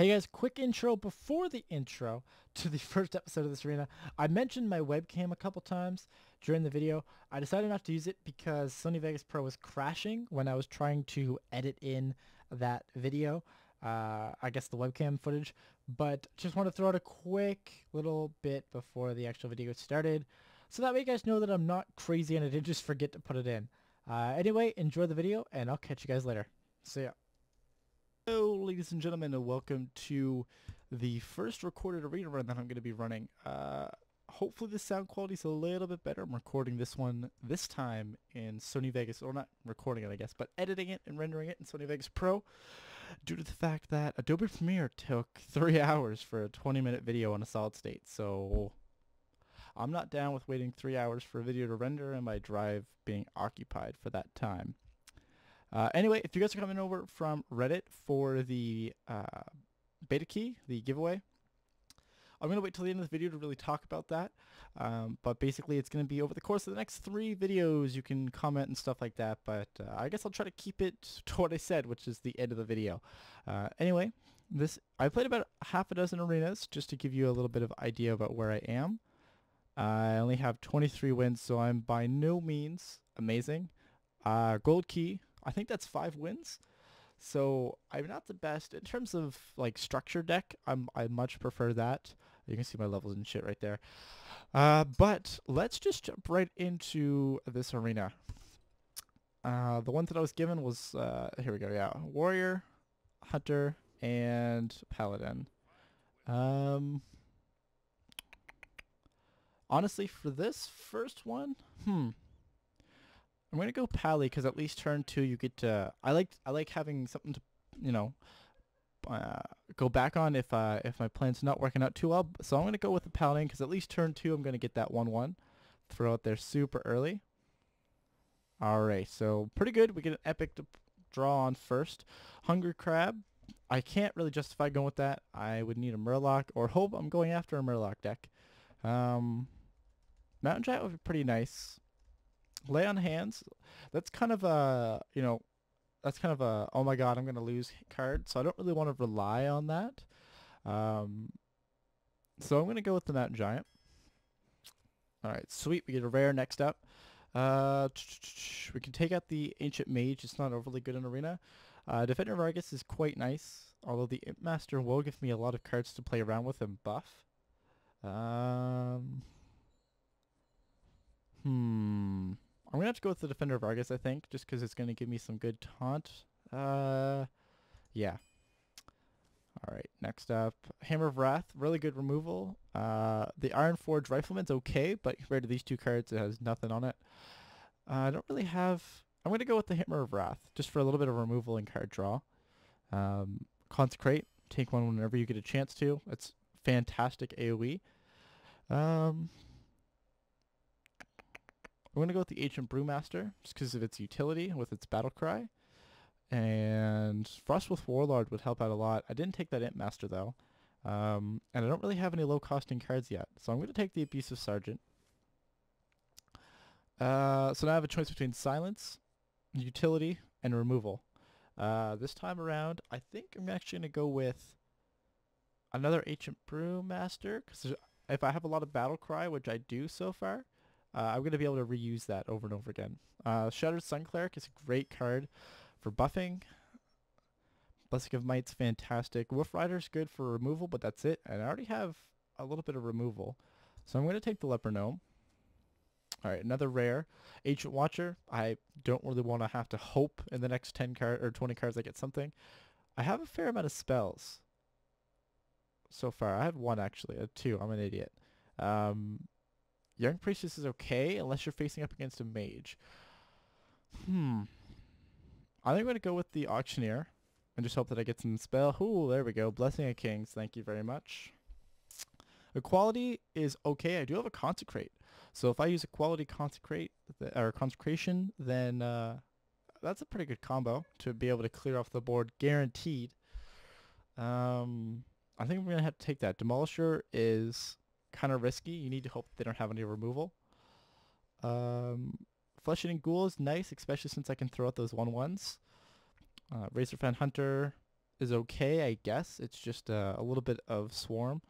Hey guys, quick intro before the intro to the first episode of this arena. I mentioned my webcam a couple times during the video. I decided not to use it because Sony Vegas Pro was crashing when I was trying to edit in that video. I guess the webcam footage, but just want to throw out a quick little bit before the actual video gets started. So that way you guys know that I'm not crazy and I didn't just forget to put it in. Anyway, enjoy the video and I'll catch you guys later. See ya. Hello ladies and gentlemen, and welcome to the first recorded arena run that I'm going to be running. Hopefully the sound quality is a little bit better. I'm recording this one this time in Sony Vegas, or not recording it I guess, but editing it and rendering it in Sony Vegas Pro due to the fact that Adobe Premiere took 3 hours for a 20-minute video on a solid state. So I'm not down with waiting 3 hours for a video to render and my drive being occupied for that time. Anyway, if you guys are coming over from Reddit for the beta key, the giveaway, I'm going to wait till the end of the video to really talk about that. But basically it's going to be over the course of the next 3 videos. You can comment and stuff like that, but I guess I'll try to keep it to what I said, which is the end of the video. Anyway, I played about half a dozen arenas just to give you a little bit of idea about where I am. I only have 23 wins, so I'm by no means amazing. Gold key, I think that's 5 wins. So I'm not the best in terms of like structure deck. I much prefer that. You can see my levels and shit right there. But let's just jump right into this arena. The one that I was given was here we go. Yeah, warrior, hunter, and paladin. Honestly, for this first one, I'm gonna go Pally because at least turn 2 you get to. I like having something to, you know, go back on if my plan's not working out too well. So I'm gonna go with the Paladin because at least turn 2 I'm gonna get that 1/1 throw out there super early. All right, so pretty good. We get an epic to draw on first. Hungry Crab. I can't really justify going with that. I would need a Murloc or hope I'm going after a Murloc deck. Mountain Giant would be pretty nice. Lay on Hands, that's kind of a, you know, that's kind of a, oh my god, I'm going to lose card, so I don't really want to rely on that. So I'm going to go with the Mountain Giant. Alright, sweet, we get a rare next up. We can take out the Ancient Mage, it's not overly good in Arena. Defender Vargas is quite nice, although the Imp Master will give me a lot of cards to play around with and buff. I'm going to have to go with the Defender Vargas, I think, just because it's going to give me some good taunt. Yeah. Alright, next up, Hammer of Wrath, really good removal. The Iron Forge Rifleman's okay, but compared to these 2 cards, it has nothing on it. I don't really have. I'm going to go with the Hammer of Wrath, just for a little bit of removal and card draw. Consecrate, take one whenever you get a chance to. It's fantastic AoE. I'm going to go with the Ancient Brewmaster, just because of its utility with its battle cry. And Frost with Warlord would help out a lot. I didn't take that Imp Master though. And I don't really have any low costing cards yet. So I'm going to take the Abusive Sergeant. So now I have a choice between Silence, Utility, and Removal. This time around, I think I'm actually going to go with another Ancient Brewmaster, because if I have a lot of battle cry, which I do so far, I'm going to be able to reuse that over and over again. Shattered Sun Cleric is a great card for buffing. Blessing of Might's fantastic. Wolf Rider's good for removal, but that's it. And I already have a little bit of removal. So I'm going to take the Leper Gnome. Alright, another rare. Ancient Watcher. I don't really want to have to hope in the next 10 card or 20 cards I get something. I have a fair amount of spells so far. I have 1 actually. 2. I'm an idiot. Young Priestess is okay unless you're facing up against a mage. I think I'm going to go with the Auctioneer and just hope that I get some spell. Ooh, there we go. Blessing of Kings. Thank you very much. Equality is okay. I do have a Consecrate. So if I use Equality Consecrate or Consecration, then that's a pretty good combo to be able to clear off the board guaranteed. I think I'm going to have to take that. Demolisher is kind of risky. You need to hope they don't have any removal. Flesh-Eating Ghoul is nice, especially since I can throw out those 1/1s. Razorfan Hunter is okay, I guess. It's just a little bit of Swarm.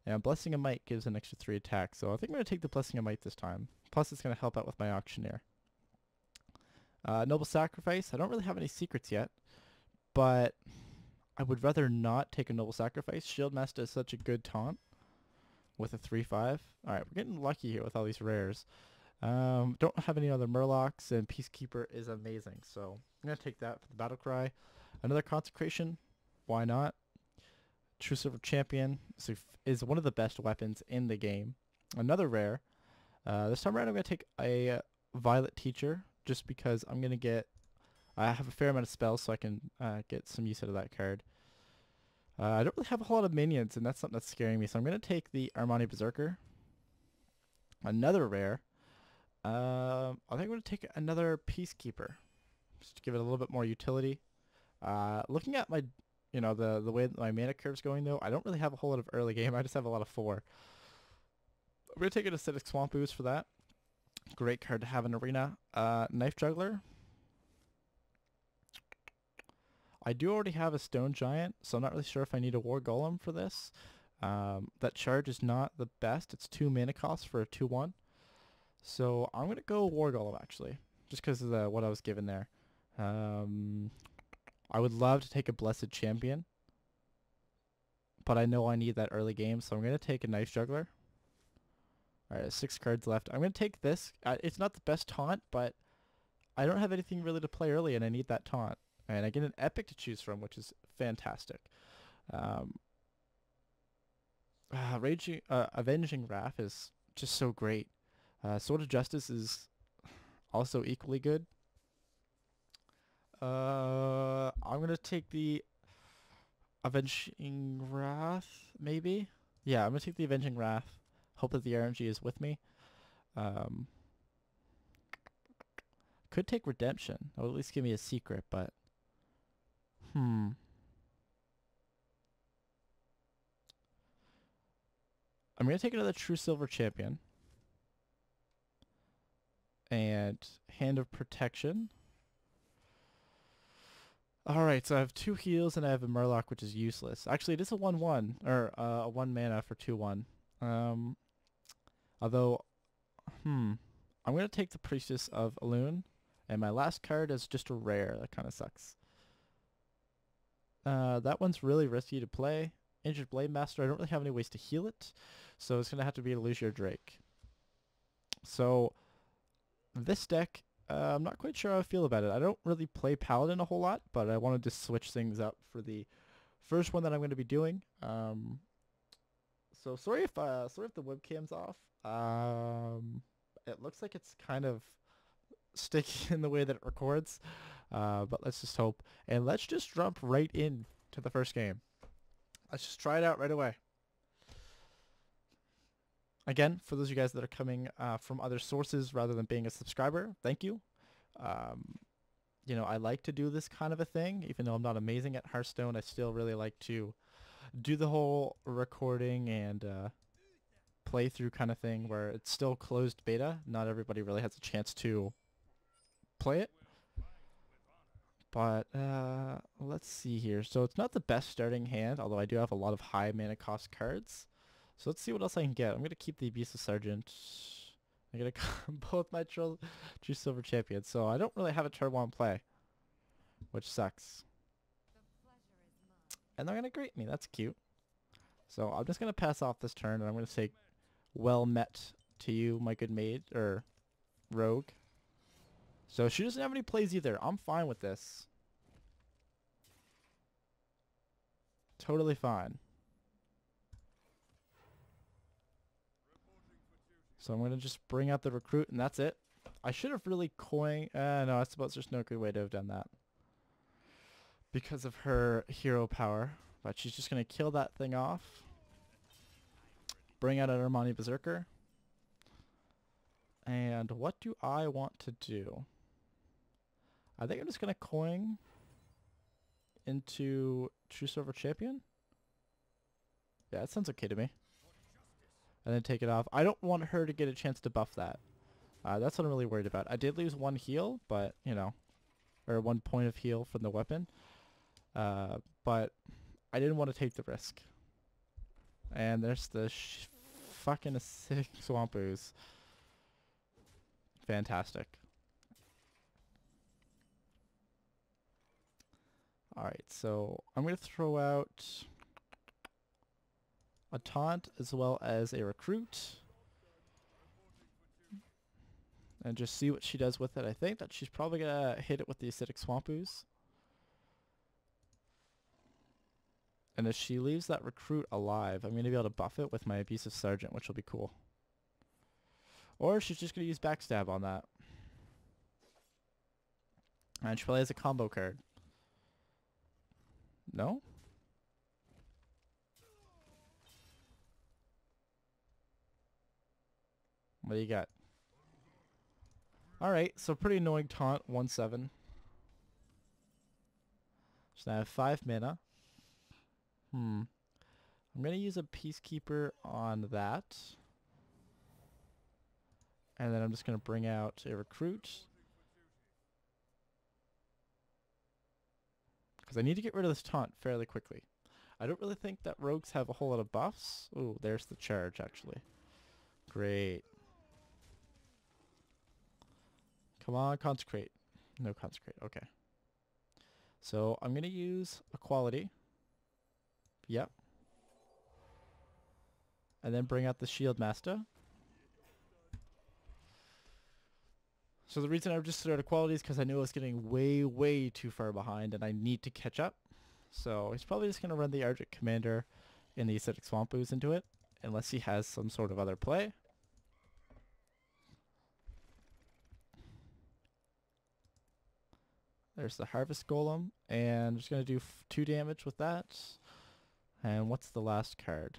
And Blessing of Might gives an extra 3 attacks, so I think I'm going to take the Blessing of Might this time. Plus, it's going to help out with my Auctioneer. Noble Sacrifice. I don't really have any secrets yet, but I would rather not take a Noble Sacrifice. Shieldmaster is such a good taunt with a 3-5. Alright, we're getting lucky here with all these rares. Don't have any other Murlocs, and Peacekeeper is amazing, so I'm going to take that for the Battle Cry. Another Consecration. Why not? True Silver Champion is one of the best weapons in the game. Another rare. This time around I'm going to take a Violet Teacher, just because I'm going to get... I have a fair amount of spells, so I can get some use out of that card. I don't really have a whole lot of minions, and that's something that's scaring me, so I'm going to take the Armani Berserker. Another rare. I think I'm going to take another Peacekeeper, just to give it a little bit more utility. Looking at my... the way that my mana curve's going, though, I don't really have a whole lot of early game. I just have a lot of 4. I'm going to take an Acidic Swamp Ooze for that. Great card to have in Arena. Knife Juggler. I do already have a Stone Giant, so I'm not really sure if I need a War Golem for this. That charge is not the best. It's 2 mana costs for a 2-1. So I'm going to go War Golem, actually, just because of what I was given there. I would love to take a Blessed Champion, but I know I need that early game, so I'm going to take a Knife Juggler. Alright, 6 cards left. I'm going to take this. It's not the best taunt, but I don't have anything really to play early, and I need that taunt. And I get an Epic to choose from, which is fantastic. Avenging Wrath is just so great. Sword of Justice is also equally good. I'm going to take the Avenging Wrath, maybe? Yeah, I'm going to take the Avenging Wrath. Hope that the RNG is with me. Could take Redemption. That would at least give me a secret, but... I'm going to take another True Silver Champion. And Hand of Protection. Alright, so I have 2 heals and I have a Murloc, which is useless. Actually, it is a 1-1, or a 1 mana for 2-1. Although, I'm going to take the Priestess of Elune, and my last card is just a rare. That kind of sucks. That one's really risky to play. Injured Blade Master, I don't really have any ways to heal it, so it's going to have to be Illusion Drake. So, this deck... I'm not quite sure how I feel about it. I don't really play Paladin a whole lot, but I wanted to switch things up for the first one that I'm going to be doing. So sorry if the webcam's off. It looks like it's kind of sticky in the way that it records, but let's just hope. And let's just jump right into the first game. Let's just try it out right away. Again, for those of you guys that are coming from other sources rather than being a subscriber, thank you. I like to do this kind of a thing. Even though I'm not amazing at Hearthstone, I still really like to do the whole recording and playthrough kind of thing where it's still closed beta. Not everybody really has a chance to play it. But let's see here. So it's not the best starting hand, although I do have a lot of high mana cost cards. So let's see what else I can get. I'm going to keep the Abusive Sergeant. I'm going to combo with my True Silver Champion. So I don't really have a turn 1 play, which sucks. And they're going to greet me. That's cute. So I'm just going to pass off this turn, and I'm going to say, well met to you, my good mage, or rogue. So she doesn't have any plays either. I'm fine with this. Totally fine. So I'm going to just bring out the recruit, and that's it. I should have really coined... no, I suppose there's no good way to have done that. Because of her hero power. But she's just going to kill that thing off. Bring out an Armani Berserker. And what do I want to do? I think I'm just going to coin into True Silver Champion. Yeah, that sounds okay to me. And then take it off. I don't want her to get a chance to buff that. That's what I'm really worried about. I did lose 1 heal, but, or 1 point of heal from the weapon. but I didn't want to take the risk. And there's the fucking acidic swamp ooze. Fantastic. Alright, so I'm going to throw out a taunt as well as a recruit. And just see what she does with it. I think that she's probably going to hit it with the acidic swamp ooze. And if she leaves that recruit alive, I'm going to be able to buff it with my abusive sergeant, which will be cool. Or she's just going to use backstab on that. And she probably has a combo card. No? What do you got? Alright, so pretty annoying taunt, 1/7. So I have 5 mana. I'm going to use a Peacekeeper on that. And then I'm just going to bring out a recruit. Because I need to get rid of this taunt fairly quickly. I don't really think that rogues have a whole lot of buffs. Ooh, there's the charge actually. Great. Come on, consecrate. No consecrate, okay. So I'm going to use equality. Yep. And then bring out the shield master. So the reason I just started equality is because I knew I was getting way, way too far behind and I need to catch up. So he's probably just going to run the Argent Commander in the Acidic Swamp Ooze into it, unless he has some sort of other play. There's the Harvest Golem, and I'm just going to do 2 damage with that. And what's the last card?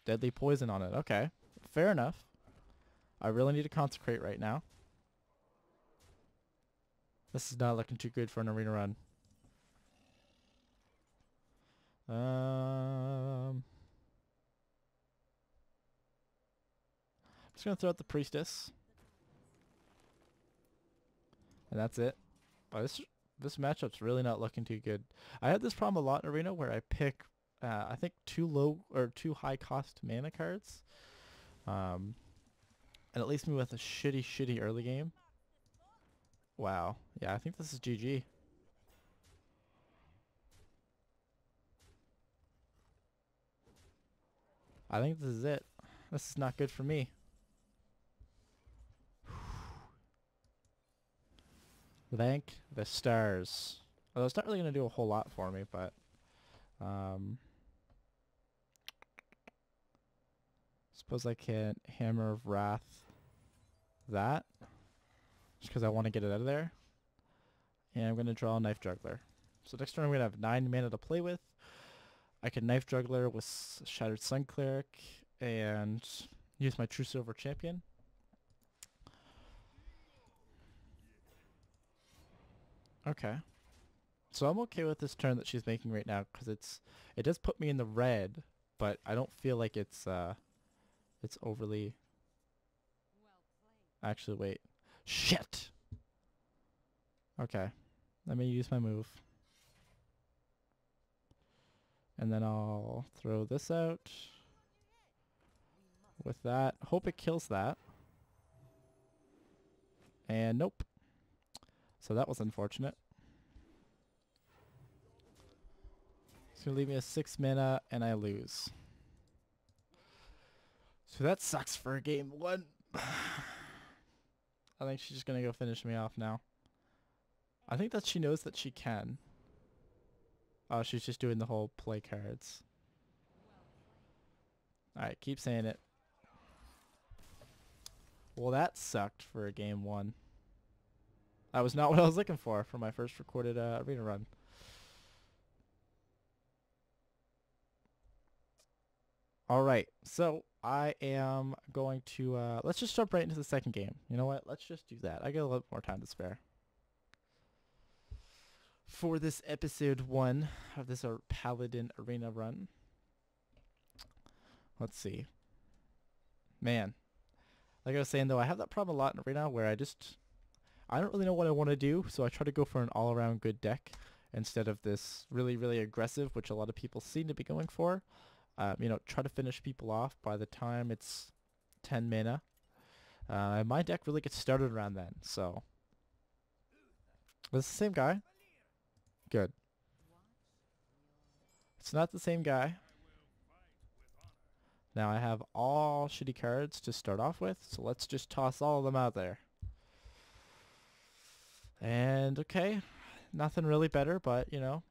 Deadly Poison on it. Okay, fair enough. I really need to consecrate right now. This is not looking too good for an arena run. I'm just going to throw out the Priestess. And that's it. Oh, this matchup's really not looking too good. I had this problem a lot in Arena where I pick, I think, too low or too high cost mana cards. And it leaves me with a shitty early game. Wow. Yeah, I think this is GG. I think this is it. This is not good for me. Thank the stars. Although it's not really going to do a whole lot for me, but suppose I can Hammer of Wrath that, just because I want to get it out of there. And I'm going to draw a Knife Juggler. So next turn I'm going to have 9 mana to play with. I can Knife Juggler with Shattered Sun Cleric and use my True Silver Champion. Okay. So I'm okay with this turn that she's making right now because it does put me in the red, but I don't feel like it's overly. Actually, wait. Shit. Okay. Let me use my move. And then I'll throw this out with that. Hope it kills that. And nope. So that was unfortunate. It's going to leave me a 6 mana and I lose. So that sucks for game 1. I think she's just going to go finish me off now. I think that she knows that she can. Oh, she's just doing the whole play cards. Alright, keep saying it. Well, that sucked for a game 1. That was not what I was looking for my first recorded arena run. Alright, so I am going to, let's just jump right into the second game. You know what? Let's just do that. I got a little more time to spare. For this episode 1 of this Paladin arena run. Let's see. Man. Like I was saying though, I have that problem a lot in arena where I don't really know what I want to do, so I try to go for an all-around good deck. instead of this really, really aggressive, which a lot of people seem to be going for. You know, try to finish people off by the time it's 10 mana. My deck really gets started around then, so. It's the same guy? Good. It's not the same guy. Now I have all shitty cards to start off with, so let's just toss all of them out there. And okay, nothing really better, but you know.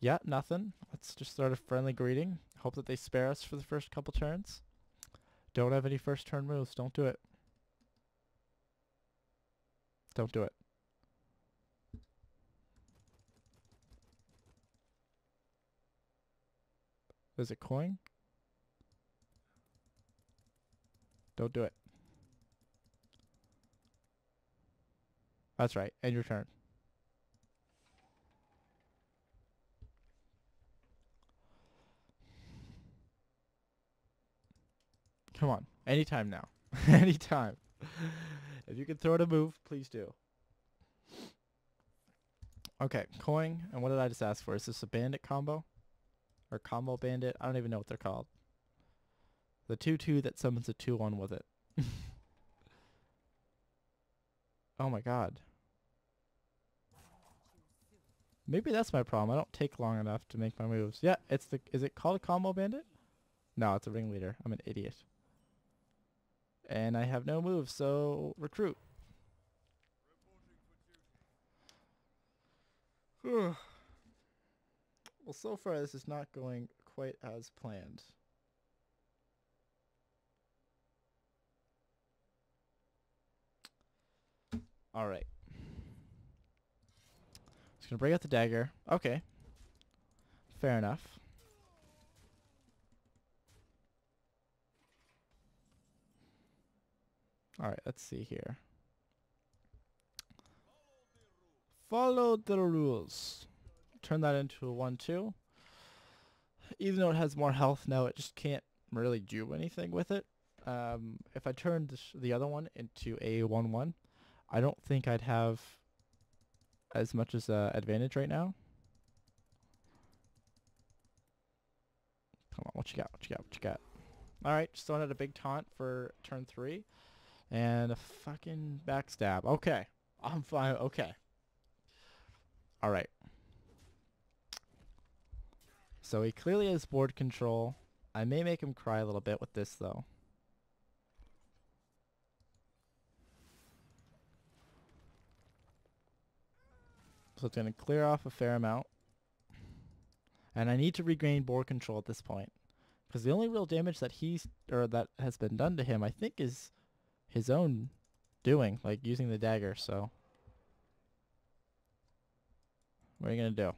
Yeah, nothing. Let's just start a friendly greeting. Hope that they spare us for the first couple turns. Don't have any first turn moves. Don't do it. Don't do it. Is it coin? Don't do it. That's right. End your turn. Come on. Anytime now. Anytime. If you can throw it a move, please do. Okay, coin. And what did I just ask for? Is this a bandit combo? Or combo bandit? I don't even know what they're called. The 2/2 that summons a 2/1 with it. Oh my god. Maybe that's my problem. I don't take long enough to make my moves. Yeah, it's the... Is it called a combo bandit? No, it's a ringleader. I'm an idiot. And I have no moves, so recruit. Well, so far this is not going quite as planned. Alright. Just gonna bring out the dagger. Okay. Fair enough. Alright, let's see here. Follow the rules. Turn that into a 1/2. Even though it has more health now, it just can't really do anything with it. If I turned the other one into a 1/1, I don't think I'd have as much as advantage right now. Come on, what you got? What you got? What you got? Alright, just throwing out a big taunt for turn 3. And a fucking backstab. Okay. I'm fine. Okay. Alright. So he clearly has board control. I may make him cry a little bit with this, though. So it's going to clear off a fair amount. And I need to regain board control at this point. Because the only real damage that that has been done to him, I think, is his own doing, like using the dagger, so. What are you going to do?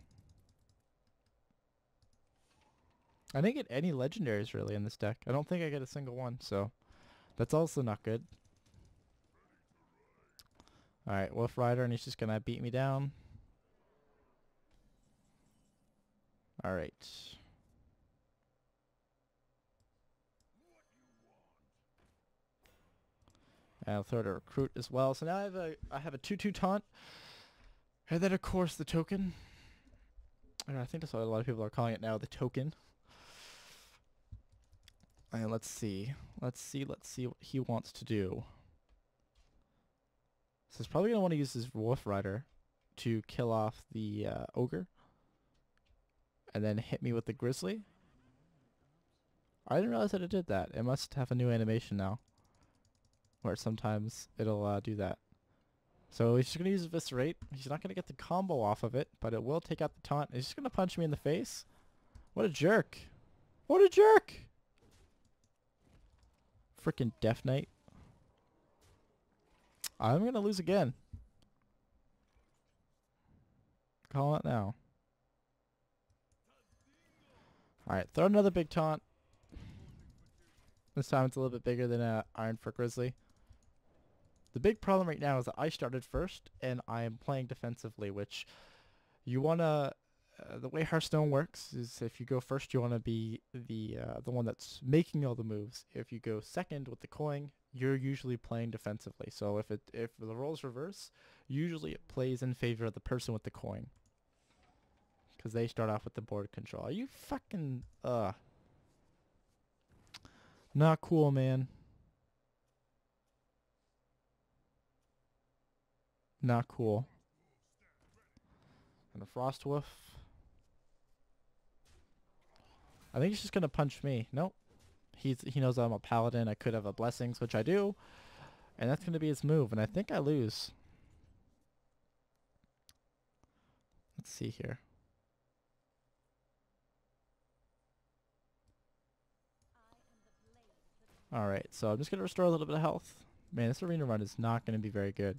I didn't get any legendaries really in this deck. I don't think I get a single one, so that's also not good. Alright, Wolf Rider, and he's just going to beat me down. Alright. And I'll throw it a recruit as well. So now I have a 2/2 taunt. And then of course the token. And I think that's what a lot of people are calling it now, the token. And let's see what he wants to do. So he's probably going to want to use his Wolf Rider to kill off the ogre. And then hit me with the grizzly. I didn't realize that it did that. It must have a new animation now, where sometimes it'll do that. So he's just going to use Eviscerate. He's not going to get the combo off of it, but it will take out the taunt. He's just going to punch me in the face. What a jerk. What a jerk. Frickin' Death Knight. I'm going to lose again. Call it now. Alright, throw another big taunt. This time it's a little bit bigger than Iron for Grizzly. The big problem right now is that I started first, and I am playing defensively, which you want to... the way HearthStone works is if you go first, you want to be the one that's making all the moves. If you go second with the coin, you're usually playing defensively. So if the roles reverse, usually it plays in favor of the person with the coin. Because they start off with the board control. Are you fucking... Not cool, man. Not cool. And a Frost Wolf. I think he's just gonna punch me. Nope. He knows I'm a Paladin. I could have a Blessings, which I do. And that's gonna be his move. And I think I lose. Let's see here. Alright, so I'm just gonna restore a little bit of health. Man, this arena run is not gonna be very good.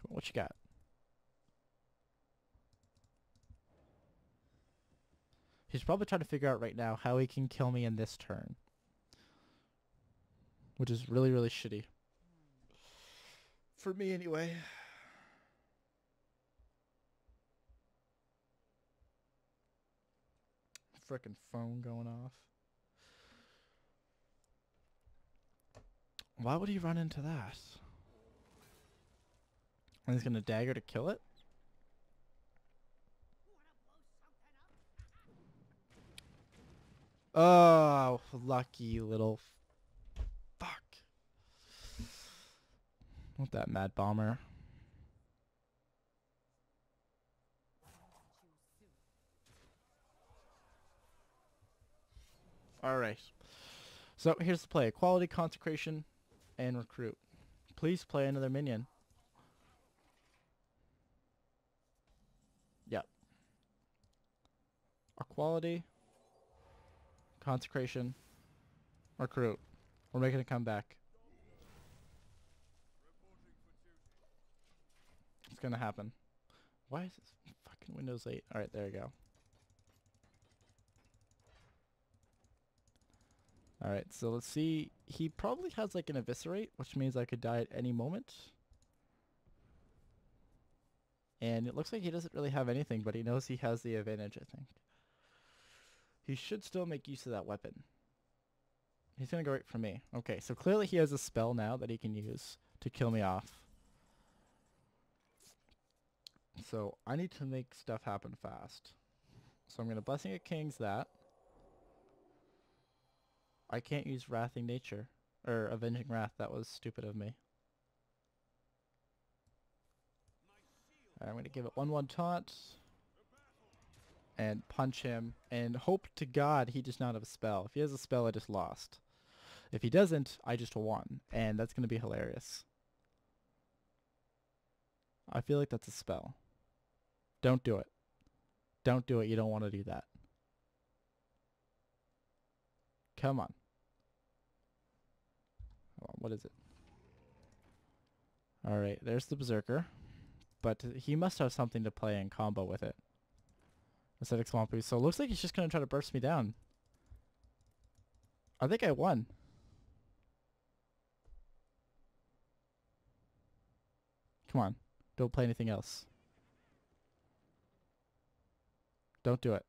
What you got? He's probably trying to figure out right now how he can kill me in this turn. Which is really, really shitty. For me, anyway. Frickin' phone going off. Why would he run into that? And he's gonna dagger to kill it? Oh, lucky little fuck. With that mad bomber. Alright. So here's the play. Quality, consecration, and recruit. Please play another minion. Yep. Equality, consecration, recruit. We're making a comeback. It's gonna happen. Why is this fucking Windows 8? Alright, there you go. Alright, so let's see. He probably has like an eviscerate, which means I could die at any moment. And it looks like he doesn't really have anything, but he knows he has the advantage, I think. He should still make use of that weapon. He's gonna go right for me. Okay, so clearly he has a spell now that he can use to kill me off. So I need to make stuff happen fast. So I'm gonna Blessing of Kings that. I can't use Wrathing Nature. Or Avenging Wrath, that was stupid of me. I'm going to give it 1/1 taunt. And punch him. And hope to God he does not have a spell. If he has a spell, I just lost. If he doesn't, I just won. And that's going to be hilarious. I feel like that's a spell. Don't do it. Don't do it. You don't want to do that. Come on. Oh, what is it? Alright, there's the Berserker. But he must have something to play in combo with it. Aesthetic Swamp Boost. So it looks like he's just going to try to burst me down. I think I won. Come on. Don't play anything else. Don't do it.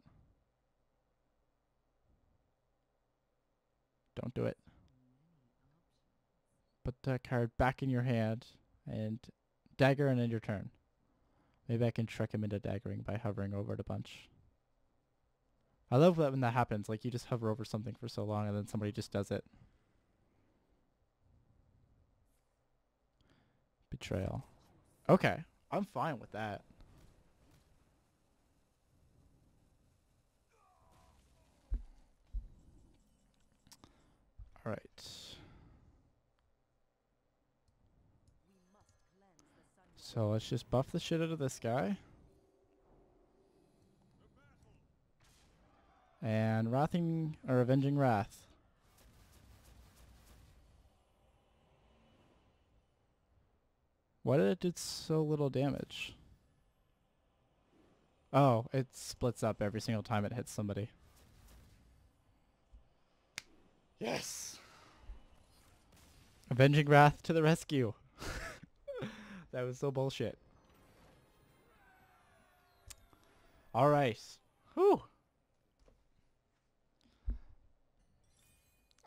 Don't do it. Put that card back in your hand and dagger and end your turn. Maybe I can trick him into daggering by hovering over it a bunch. I love that when that happens. Like you just hover over something for so long and then somebody just does it. Betrayal. Okay. I'm fine with that. Alright. So let's just buff the shit out of this guy. And Wrathing or Avenging Wrath. Why did it do so little damage? Oh, it splits up every single time it hits somebody. Yes! Avenging Wrath to the rescue. That was so bullshit. Alright. Whew.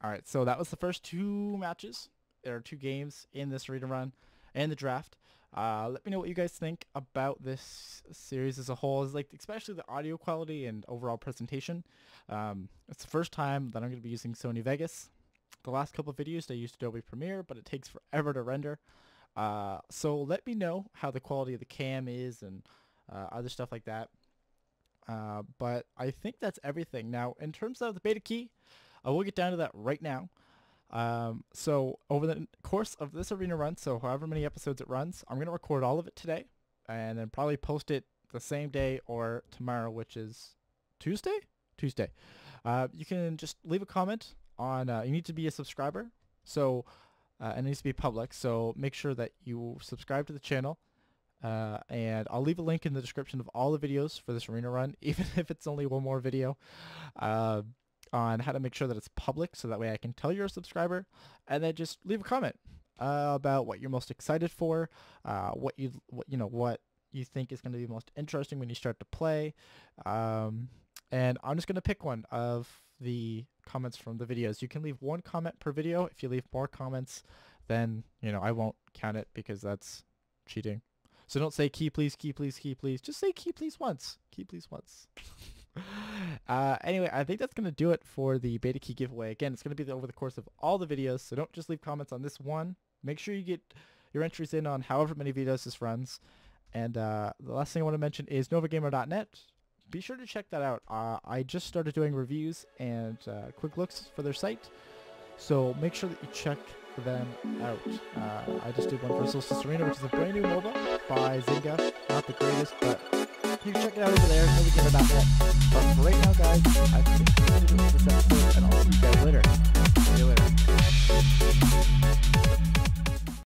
All right, so that was the first 2 matches. There are 2 games in this arena run and the draft. Let me know what you guys think about this series as a whole, is like especially the audio quality and overall presentation. It's the first time that I'm going to be using Sony Vegas. The last couple of videos I used Adobe Premiere, but it takes forever to render. So let me know how the quality of the cam is and other stuff like that. But I think that's everything. Now, in terms of the beta key, I will get down to that right now. So over the course of this arena run, so however many episodes it runs, I'm going to record all of it today and then probably post it the same day or tomorrow, which is Tuesday? Tuesday. You can just leave a comment on, you need to be a subscriber. So, it needs to be public. So make sure that you subscribe to the channel. And I'll leave a link in the description of all the videos for this arena run, even if it's only one more video, on how to make sure that it's public, so that way I can tell you're a subscriber, and then just leave a comment about what you're most excited for, what you think is going to be most interesting when you start to play, and I'm just going to pick one of the comments from the videos. You can leave 1 comment per video. If you leave more comments, then I won't count it because that's cheating. So don't say key please, key please, key please. Just say key please once. Key please once. Anyway, I think that's going to do it for the beta key giveaway. Again, it's going to be over the course of all the videos, so don't just leave comments on this one. Make sure you get your entries in on however many videos this runs. And the last thing I want to mention is novagamer.net. Be sure to check that out. I just started doing reviews and quick looks for their site, so make sure that you check them out. I just did one for Solstice Arena, which is a brand new MOBA by Zynga. Not the greatest, but you can check it out over there. novagamer.net. But for right now, guys, I think that's it for this episode, and I'll see you guys later. See you later.